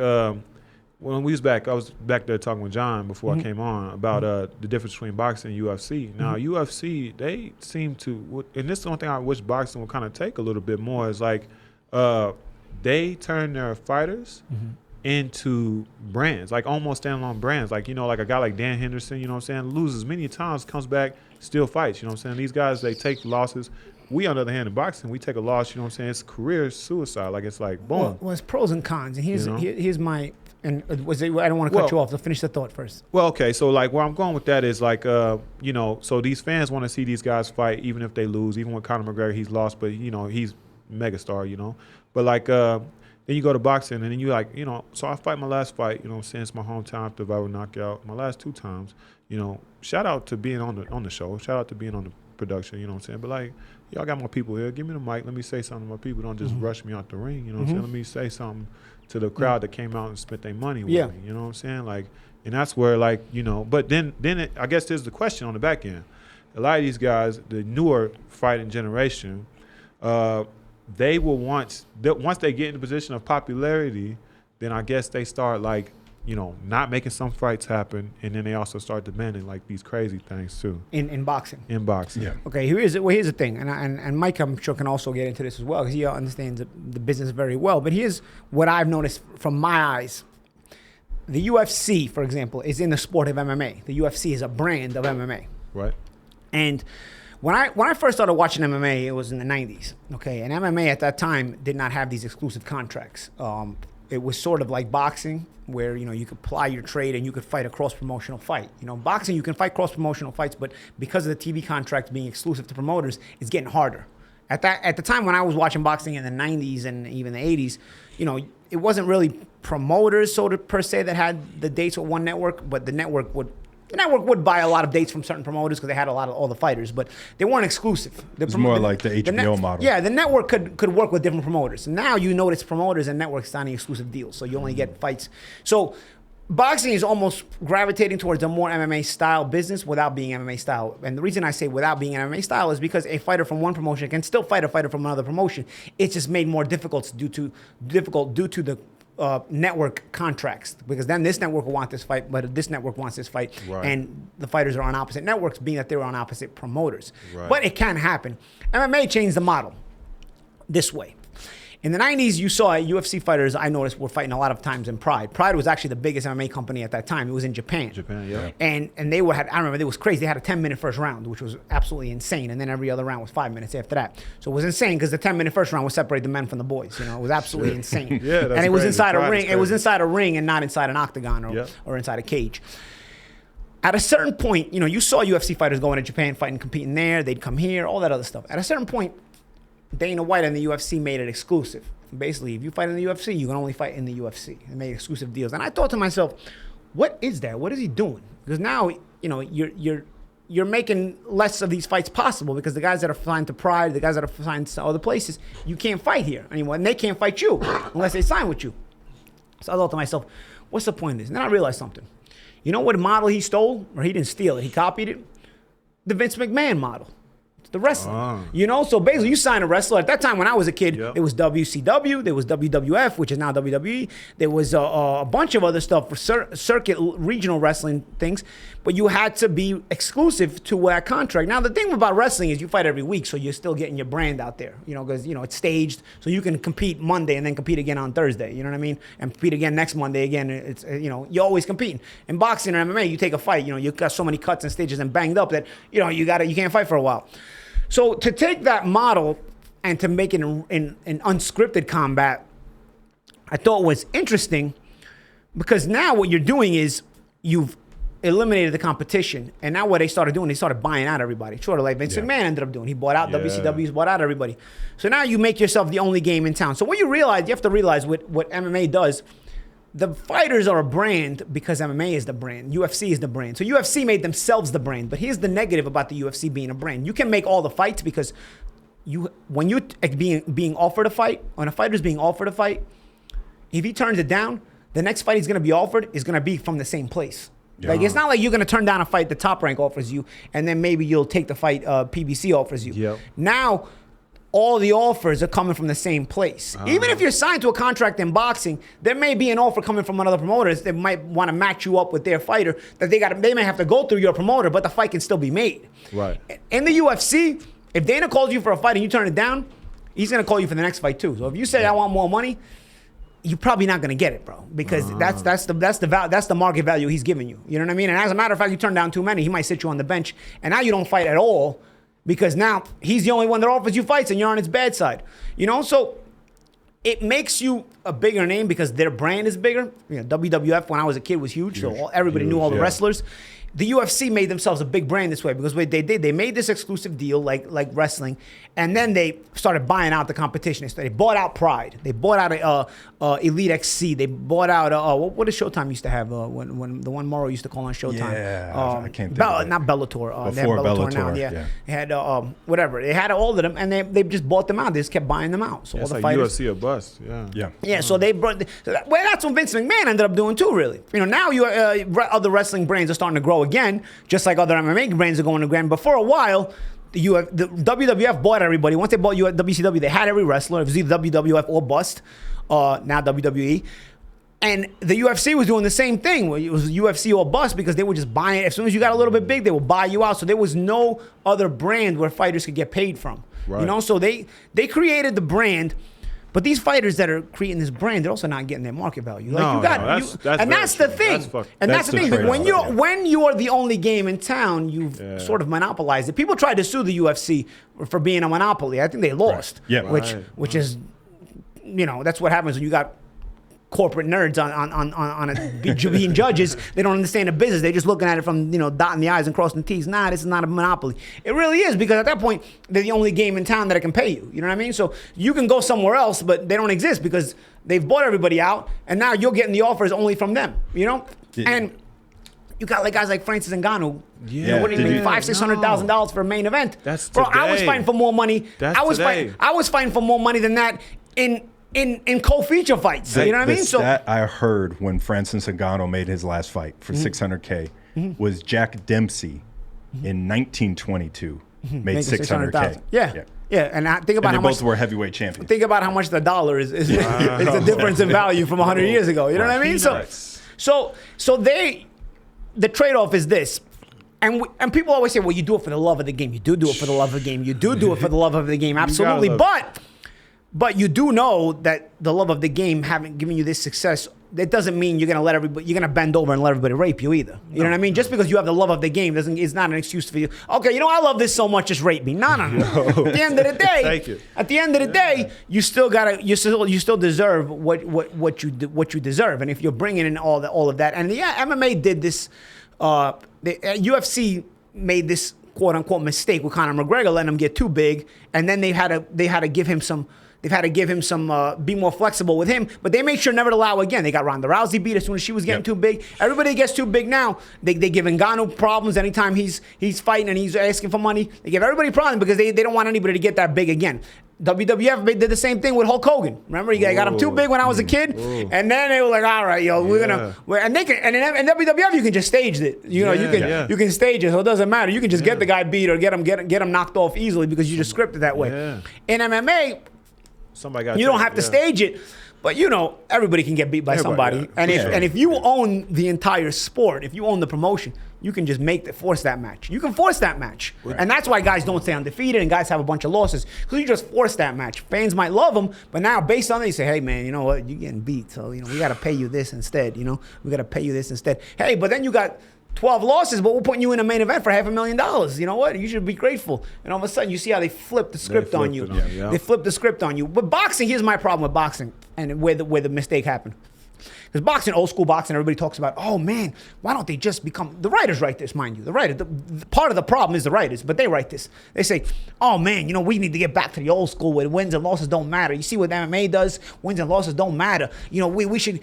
when we was back, I was back there talking with John before I came on about the difference between boxing and UFC. Now UFC, they seem to, and this is the one thing I wish boxing would kind of take a little bit more, is like they turn their fighters into brands, like almost standalone brands. Like, you know, like a guy like Dan Henderson, you know what I'm saying, loses many times, comes back, still fights, you know what I'm saying? These guys, they take losses. We, on the other hand, in boxing, we take a loss, you know what I'm saying? It's career suicide. Like, it's like, boom. Well, it's pros and cons. And here's my, and I don't want to cut you off, so finish the thought first. Well, okay, so like where I'm going with that is like, you know, so these fans want to see these guys fight, even if they lose. Even with Conor McGregor, he's lost, but, you know, he's megastar, you know? But like, then you go to boxing, and then you like, you know, so I fight my last fight, you know what I'm saying? It's my hometown after viral knockout. My last 2 times, you know, shout out to being on the show. Shout out to being on the production, you know what I'm saying? But like, y'all got my people here. Give me the mic. Let me say something to my people. Don't just rush me out the ring, you know what I'm saying? Let me say something to the crowd that came out and spent their money with me, you know what I'm saying? Like, and that's where, like, you know, but then I guess there's the question on the back end. A lot of these guys, the newer fighting generation, they will once they get in the position of popularity, then I guess they start like not making some fights happen, and then they also start demanding like these crazy things too. In boxing. In boxing. Yeah. Okay, here's the thing, and Mike, I'm sure, can also get into this as well because he understands the business very well. But here's what I've noticed from my eyes. The UFC, for example, is in the sport of MMA. The UFC is a brand of MMA. Right. And when I first started watching MMA, it was in the 90s. Okay, and MMA at that time did not have these exclusive contracts. It was sort of like boxing, where you could ply your trade and you could fight a cross-promotional fight. Boxing, you can fight cross-promotional fights, but because of the TV contracts being exclusive to promoters, it's getting harder. At the time when I was watching boxing in the 90s and even the 80s, it wasn't really promoters per se that had the dates with one network, but the network would buy a lot of dates from certain promoters because they had all the fighters, but they weren't exclusive. It's more like the HBO model. Yeah, the network could work with different promoters. Now you notice promoters and networks signing exclusive deals, so you only get fights. So boxing is almost gravitating towards a more MMA style business without being MMA style. And the reason I say without being MMA style is because a fighter from one promotion can still fight a fighter from another promotion. It's just made more difficult due to the network contracts, because then this network will want this fight, but this network wants this fight, right. and the fighters are on opposite networks, being that they're on opposite promoters. Right. But it can happen. MMA changed the model this way. In the 90s, you saw UFC fighters, I noticed, were fighting a lot of times in Pride. Pride was actually the biggest MMA company at that time. It was in Japan. Yeah. And they I remember, it was crazy. They had a 10-minute first round, which was absolutely insane. And then every other round was 5 minutes after that. So it was insane because the 10-minute first round would separate the men from the boys. It was absolutely insane. Yeah, that's and it was crazy. inside a Pride is ring. It was crazy. inside a ring and not inside an octagon or inside a cage. At a certain point, you saw UFC fighters going to Japan, fighting, competing there. They'd come here, all that other stuff. At a certain point, Dana White and the UFC made it exclusive. Basically, if you fight in the UFC, you can only fight in the UFC. They made exclusive deals. And I thought to myself, what is that? What is he doing? Because now, you're making less of these fights possible, because the guys that are signed to Pride, the guys that are signed to other places, you can't fight here anymore. And they can't fight you unless they sign with you. So I thought to myself, what's the point of this? And then I realized something. You know what model he stole? Or he didn't steal it. He copied it. The Vince McMahon model. The wrestling. So basically you sign a wrestler. At that time when I was a kid, It was WCW, there was WWF, which is now WWE. There was a bunch of other stuff for circuit regional wrestling things, but you had to be exclusive to that contract. Now the thing about wrestling is you fight every week, so you're still getting your brand out there, because it's staged, so you can compete Monday and then compete again on Thursday, you know what I mean? And compete again next Monday again. It's you're always competing. In boxing or MMA, you take a fight, you've got so many cuts and stages and banged up that you can't fight for a while. So to take that model and to make it in unscripted combat, I thought was interesting, because now what you're doing is you've eliminated the competition, and now what they started doing, they started buying out everybody. Sort of like Vince McMahon ended up doing. He bought out WCW, he's bought out everybody. So now you make yourself the only game in town. So what you have to realize what MMA does. The fighters are a brand because MMA is the brand. UFC is the brand. So UFC made themselves the brand. But here's the negative about the UFC being a brand. You can make all the fights because when you're being offered a fight, when a fighter's being offered a fight, if he turns it down, the next fight he's going to be offered is going to be from the same place. Yeah. Like, it's not like you're going to turn down a fight the Top Rank offers you, and then maybe you'll take the fight PBC offers you. Yep. Now, all the offers are coming from the same place. Even if you're signed to a contract in boxing, there may be an offer coming from another promoter that might want to match you up with their fighter, that they may have to go through your promoter, but the fight can still be made. Right. In the UFC, if Dana calls you for a fight and you turn it down, he's going to call you for the next fight too. So if you say, I want more money, you're probably not going to get it, bro, because that's the market value he's giving you. You know what I mean? And as a matter of fact, you turn down too many, he might sit you on the bench, and now you don't fight at all, because now he's the only one that offers you fights and you're on his bad side. So it makes you a bigger name because their brand is bigger. WWF when I was a kid was huge, so everybody knew all the wrestlers. The UFC made themselves a big brand this way, because what they did, they made this exclusive deal like wrestling, and then they started buying out the competition. They bought out Pride. They bought out Elite XC. They bought out what did Showtime used to have when the one Morrow used to call on Showtime. Yeah, I can't think of it. Not Bellator. They have Before Bellator now. Bellator, Yeah. They had whatever. They had all of them, and they just bought them out. They just kept buying them out. So all It's the like fighters. UFC a bust. Yeah, so they brought. That's what Vince McMahon ended up doing too. Really, now other wrestling brands are starting to grow again, just like other MMA brands are going to grow. But for a while, the WWF bought everybody. Once they bought WCW, they had every wrestler. It was either WWF or bust. Now WWE. And the UFC was doing the same thing. It was UFC or bust because they were just buying. As soon as you got a little bit big, they would buy you out. So there was no other brand where fighters could get paid from. Right. You know, so they created the brand. But these fighters that are creating this brand, they're also not getting their market value. Like that's the thing. That's the thing. When you are the only game in town, you've sort of monopolized it. People tried to sue the UFC for being a monopoly. I think they lost. Right. Yeah. Which is, you know, that's what happens when you got corporate nerds being judges. They don't understand the business. They're just looking at it from, you know, dotting the I's and crossing the T's. Nah, this is not a monopoly. It really is, because at that point, they're the only game in town that can pay you. You know what I mean? So you can go somewhere else, but they don't exist because they've bought everybody out, and now you're getting the offers only from them, you know? Yeah. And you got like guys like Francis Ngannou. Yeah. You know, what do you mean? $500,000-$600,000 for a main event. That's Bro, today. I was fighting for more money. I was fighting for more money than that in co-feature fights. You know what I mean? So that I heard when Francis Ngannou made his last fight for $600K was Jack Dempsey in 1922 made $600K. Yeah. And I think about how much both were heavyweight champions. Think about how much the dollar is the difference in value from 100 years ago. You know what I mean? So the trade-off is this. And people always say, well, you do it for the love of the game. You do it for the love of the game. You do it for the love of the game. Absolutely. But you do know that the love of the game haven't given you this success. That doesn't mean you're gonna bend over and let everybody rape you either. You know what I mean? Just because you have the love of the game is not an excuse for you. Okay, you know, I love this so much, just rape me. No. At the end of the day, you still deserve what you deserve. And if you're bringing in all of that, and MMA did this. The UFC made this quote unquote mistake with Conor McGregor, letting him get too big, and then they had to give him some. They've had to give him some, be more flexible with him, but they make sure never to allow again. They got Ronda Rousey beat as soon as she was getting too big. Everybody gets too big now. They give Ngannou problems anytime he's fighting and he's asking for money. They give everybody problems because they don't want anybody to get that big again. WWF did the same thing with Hulk Hogan. Remember, he got him too big when I was a kid, and then they were like, "All right, yo, we're gonna." And in WWF you can just stage it. You know, you can stage it, so it doesn't matter. You can just get the guy beat or get him knocked off easily because you just script it that way. Yeah. In MMA. You don't have to stage it, but you know everybody can get beat by somebody. Yeah. And if you own the entire sport, if you own the promotion, you can just force that match. You can force that match, and that's why guys don't stay undefeated and guys have a bunch of losses because you just force that match. Fans might love them, but now based on it, you say, "Hey man, you know what? You're getting beat, so you know we got to pay you this instead. You know we got to pay you this instead." Hey, but then you got 12 losses, but we're putting you in a main event for $500,000. You know what? You should be grateful. And all of a sudden, you see how they flip the script on you. They flip the script on you. But boxing, here's my problem with boxing and where the mistake happened. Because boxing, old school boxing, everybody talks about, oh man, why don't they just become, the writers write this, mind you. The part of the problem is the writers, but they write this. They say, oh man, you know, we need to get back to the old school where wins and losses don't matter. You see what MMA does? Wins and losses don't matter. You know, we should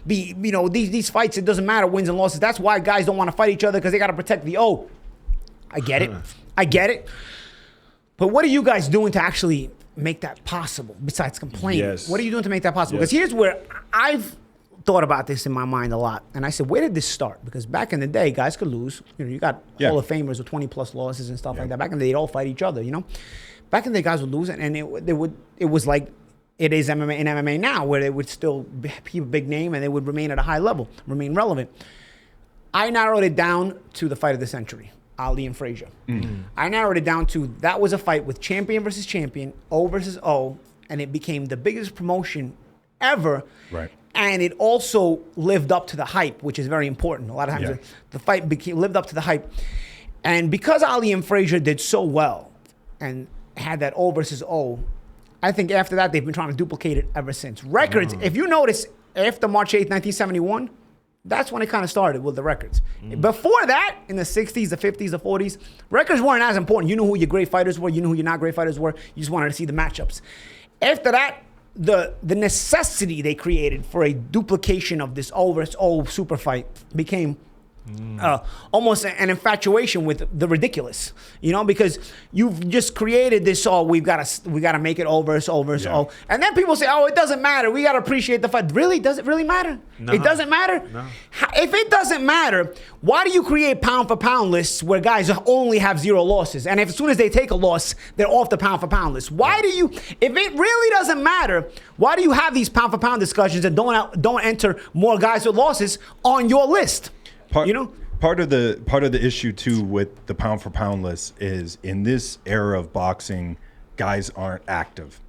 be, you know, these fights, it doesn't matter, wins and losses. That's why guys don't want to fight each other because they got to protect the O. I get it. But what are you guys doing to actually make that possible besides complaining? Yes. What are you doing to make that possible? Because here's where I've thought about this in my mind a lot. And I said, where did this start? Because back in the day, guys could lose. You know, you got Hall of Famers with 20 plus losses and stuff like that. Back in the day, they'd all fight each other, you know? Back in the day, guys would lose, and it was like it is MMA in MMA now, where they would still be a big name and they would remain at a high level, remain relevant. I narrowed it down to the fight of the century, Ali and Frazier. Mm-hmm. I narrowed it down to that was a fight with champion versus champion, O versus O, and it became the biggest promotion ever. Right. And it also lived up to the hype, which is very important. A lot of times the fight lived up to the hype. And because Ali and Frazier did so well and had that O versus O, I think after that, they've been trying to duplicate it ever since. Records, if you notice, after March 8th, 1971, that's when it kind of started with the records. Before that, in the 60s, the 50s, the 40s, records weren't as important. You knew who your great fighters were. You knew who your not great fighters were. You just wanted to see the matchups. After that, the necessity they created for a duplication of this O versus O super fight became almost an infatuation with the ridiculous, because you've just created this. Oh, we gotta make it over. It's over. It's over. And then people say, oh, it doesn't matter. We gotta appreciate the fight. Really? Does it really matter? No. It doesn't matter. No. If it doesn't matter, why do you create pound for pound lists where guys only have 0 losses, and as soon as they take a loss, they're off the pound for pound list? Why do you? If it really doesn't matter, why do you have these pound for pound discussions and don't enter more guys with losses on your list? Part of the issue too with the pound for pound list is in this era of boxing, guys aren't active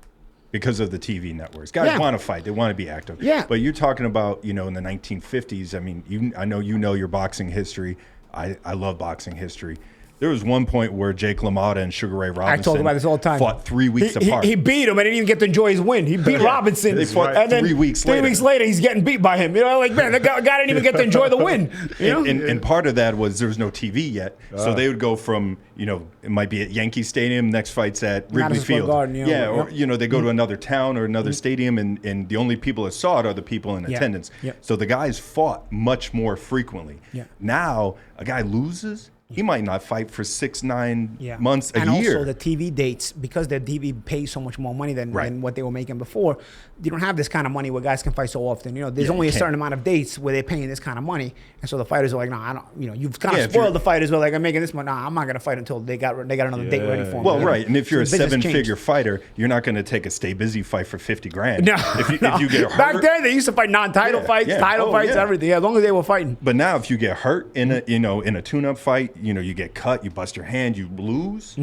because of the TV networks. Guys want to fight; they want to be active. Yeah. But you're talking about in the 1950s. I mean, I know your boxing history. I love boxing history. There was one point where Jake LaMotta and Sugar Ray Robinson talk about this all the time. fought 3 weeks apart. He beat him and didn't even get to enjoy his win. He beat Robinson. They fought and then 3 weeks later. 3 weeks later, he's getting beat by him. Man, the guy didn't even get to enjoy the win. And part of that was there was no TV yet. So they would go from, it might be at Yankee Stadium, next fight's at Wrigley Madison Square Field. Garden, or, they go to another town or another stadium, and the only people that saw it are the people in attendance. Yeah. So the guys fought much more frequently. Yeah. Now, a guy loses, he might not fight for 6-9 months a year. And also the TV dates, because the TV pays so much more money than what they were making before, you don't have this kind of money where guys can fight so often. There's only a certain amount of dates where they're paying this kind of money. And so the fighters are like, no, I don't, you've kind of spoiled the fighters. Where like, I'm making this money. Nah, I'm not going to fight until they got another date ready for me. Well, right. And if you're a 7-figure fighter, you're not going to take a stay busy fight for $50,000. No. If you get hurt. Back then, they used to fight non-title fights, title fights, everything. As long as they were fighting. But now if you get hurt in a tune-up fight, you get cut, you bust your hand, you lose,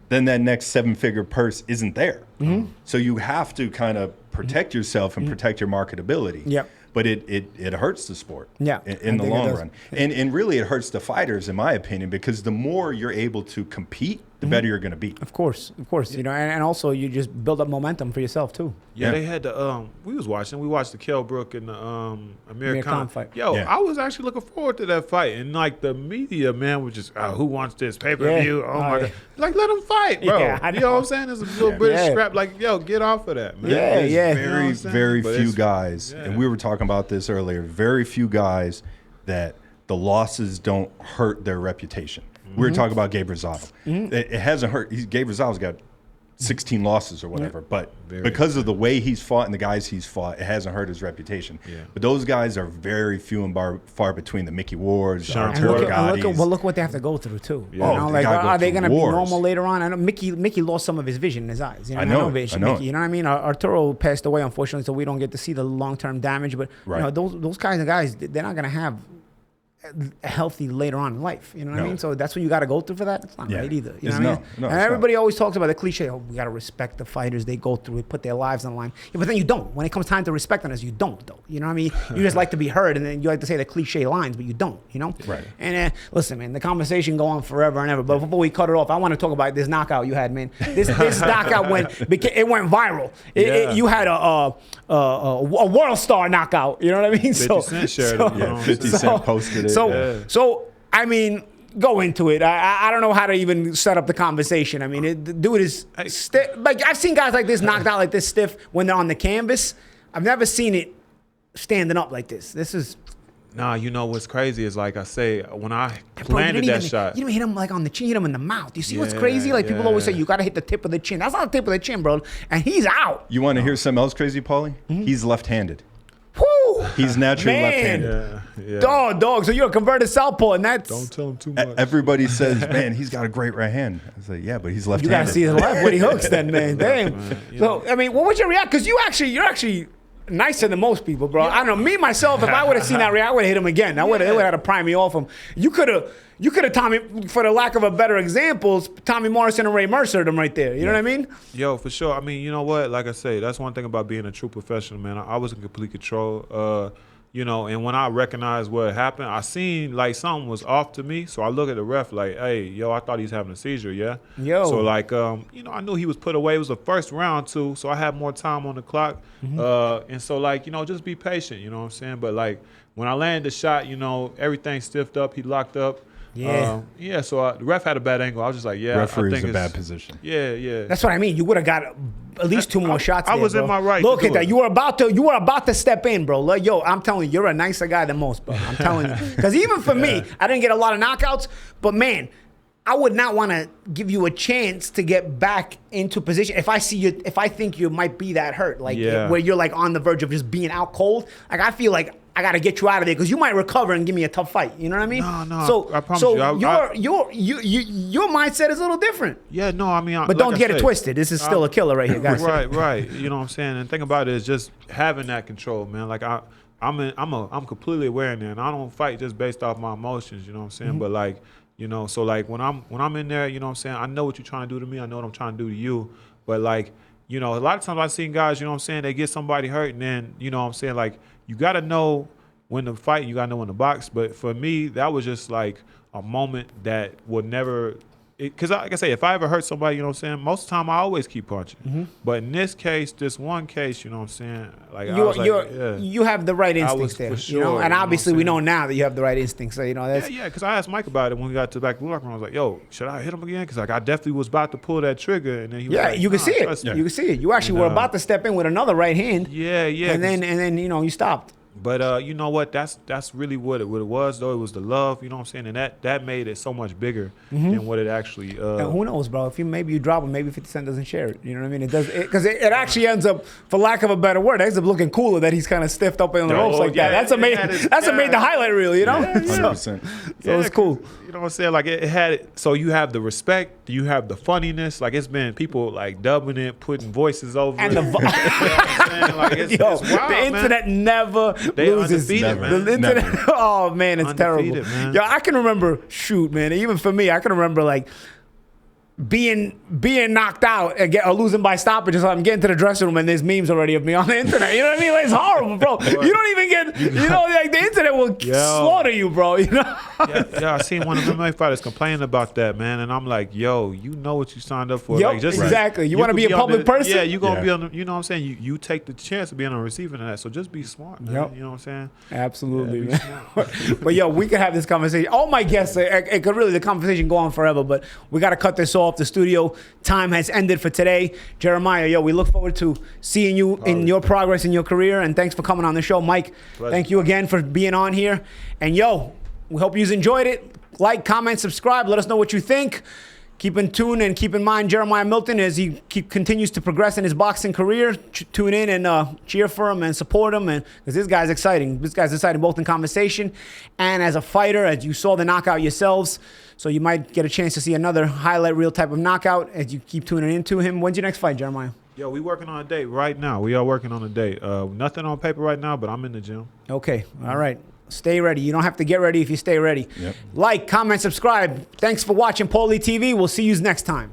then that next 7-figure purse isn't there. So you have to kind of protect yourself and protect your marketability. Yep. But it hurts the sport in the long run. And really it hurts the fighters, in my opinion, because the more you're able to compete, the better you're going to be. Of course. And also you just build up momentum for yourself too. Yeah, they had the we watched the Kell Brook and the Amir Khan fight. I was actually looking forward to that fight, and like the media, man, was just who wants this pay-per-view? Oh my god. Like, let them fight, bro. You know what I'm saying? There's a little British scrap, like, get off of that, man. Very few guys, and we were talking about this earlier, very few guys that the losses don't hurt their reputation. We were talking about Gabe Rosado. It hasn't hurt. Gabe Rosado's got 16 losses or whatever, but because of the way he's fought and the guys he's fought, it hasn't hurt his reputation. But those guys are very few and far between. The Mickey Wards, look what they have to go through too. Are they going to be normal later on? I know Mickey lost some of his vision in his eyes. I know. Mickey, you know what I mean? Arturo passed away, unfortunately, so we don't get to see the long-term damage. But those kinds of guys, they're not going to have healthy later on in life, what I mean? So that's what you got to go through for that. It's not right either. You know what I mean? And everybody always talks about the cliche, we got to respect the fighters. They go through it, put their lives on the line. But then you don't. When it comes time to respect them, you don't, though. You know what I mean? You just like to be heard, and then you like to say the cliche lines, but you don't, Right. And listen, man, the conversation go on forever and ever. But before we cut it off, I want to talk about this knockout you had, man. This knockout went viral. You had a world star knockout. You know what I mean? 50 Cent shared it. 50 Cent posted it. So I mean, go into it. I don't know how to even set up the conversation. I mean, the dude is stiff. Like, I've seen guys like this knocked out like this stiff when they're on the canvas. I've never seen it standing up like this. This is. Nah, what's crazy is, like I say, when I landed that shot. You didn't hit him like on the chin, you hit him in the mouth. You see what's crazy? Like, people always say, you got to hit the tip of the chin. That's not the tip of the chin, bro. And he's out. You want to hear something else crazy, Paulie? He's left-handed. Woo! He's naturally left-handed. Dog. So you're a converted southpaw, and that's. Don't tell him too much. Everybody says, man, he's got a great right hand. I say, yeah, but he's left-handed. You got to see his left when he hooks, then, man. Damn. So, I mean, what was your reaction? Because you're actually nicer than most people, bro. I don't know. Me, myself, if I would have seen that reaction, I would have hit him again. It would have had to prime me off him. You could have, Tommy, for the lack of a better examples, Tommy Morrison and Ray Mercer him right there. You know what I mean? Yo, for sure. I mean, you know what? Like I say, that's one thing about being a true professional, man. I was in complete control. And when I recognized what happened, I seen like something was off to me. So I look at the ref like, hey, yo, I thought he was having a seizure, yeah? So like, I knew he was put away. It was the first round too, so I had more time on the clock. And so like, just be patient, you know what I'm saying? But like when I landed the shot, everything stiffed up, he locked up. Yeah. So the ref had a bad angle. I was just like, yeah, Referee I think is a it's bad position. Yeah. That's what I mean. You would have got at least 2 more shots. I there, was bro. in my right. Look to at do that. it. You were about to step in, bro. Like, yo, I'm telling you, you're a nicer guy than most, bro. I'm telling you. Because even for me, I didn't get a lot of knockouts, but man, I would not want to give you a chance to get back into position if I see you. If I think you might be that hurt, like where you're like on the verge of just being out cold. Like I feel like I got to get you out of there because you might recover and give me a tough fight. You know what I mean? No. So I promise your mindset is a little different. Yeah, no, I mean, but don't get it twisted. This is still a killer right here, guys. Right. You know what I'm saying? And the thing about it is just having that control, man. Like I'm completely aware in there, and I don't fight just based off my emotions. You know what I'm saying? But like. You know, so like when I'm in there, you know what I'm saying, I know what you're trying to do to me, I know what I'm trying to do to you. But like, you know, a lot of times I've seen guys, you know what I'm saying, they get somebody hurt and then, you know what I'm saying, like you gotta know when to fight, you gotta know when to box. But for me, that was just like a moment that would never, because like I say, if I ever hurt somebody, you know what I'm saying, most of the time I always keep punching. But in this case, this one case, you know what I'm saying, like you have the right instincts there, sure, you know, and obviously we know saying? now that you have the right instincts. So you know that's because I asked Mike about it when we got to the back of the locker room. I was like, "Yo, should I hit him again?" Because like I definitely was about to pull that trigger, and then he was like, you can see it. You can see it. You actually were about to step in with another right hand. Yeah. And then you know you stopped. But you know what? That's really what it was, though. It was the love, you know what I'm saying? And that made it so much bigger than what it actually and who knows, bro? If maybe you drop it, maybe 50 Cent doesn't share it. You know what I mean? It does, because it actually ends up, for lack of a better word, it ends up looking cooler that he's kind of stiffed up in the ropes like that. That's amazing. That's what made the highlight reel, you know? 100%. So it's cool. You know what I'm saying? Like it had it, so you have the respect, you have the funniness. Like it's been people like dubbing it, putting voices over and it. The internet never loses. Man. The internet, oh man, it's Undefeated, terrible. Man. Yo, I can remember, man, even for me, I can remember like being knocked out or losing by stoppages. I'm getting to the dressing room and there's memes already of me on the internet. You know what I mean? Like, it's horrible, bro. You don't even get, you know, like the internet will slaughter you, bro. You know? I seen one of the MMA fighters complaining about that, man, and I'm like, yo, you know what you signed up for. Yep, like, just exactly. You want to be a public person? Yeah, you're gonna be on the, you know what I'm saying? You take the chance of being on the receiving of that. So just be smart, man. You know what I'm saying? Absolutely, man. But yo, we could have this conversation. All my guests, it could really, the conversation go on forever, but we got to cut this off. The studio time has ended for today. Jerimiah, yo, we look forward to seeing you in your progress in your career, and thanks for coming on the show. Mike, thank you again for being on here. And yo, we hope you enjoyed it. Like, comment, subscribe. Let us know what you think. Keep in tune and keep in mind Jerimiah Milton as he continues to progress in his boxing career. Tune in and cheer for him and support him, and because this guy's exciting. This guy's exciting both in conversation and as a fighter, as you saw the knockout yourselves. So you might get a chance to see another highlight reel type of knockout as you keep tuning into him. When's your next fight, Jerimiah? Yo, we working on a date right now. We are working on a date. Nothing on paper right now, but I'm in the gym. Okay, all right. Stay ready. You don't have to get ready if you stay ready. Yep. Like, comment, subscribe. Thanks for watching Paulie TV. We'll see you next time.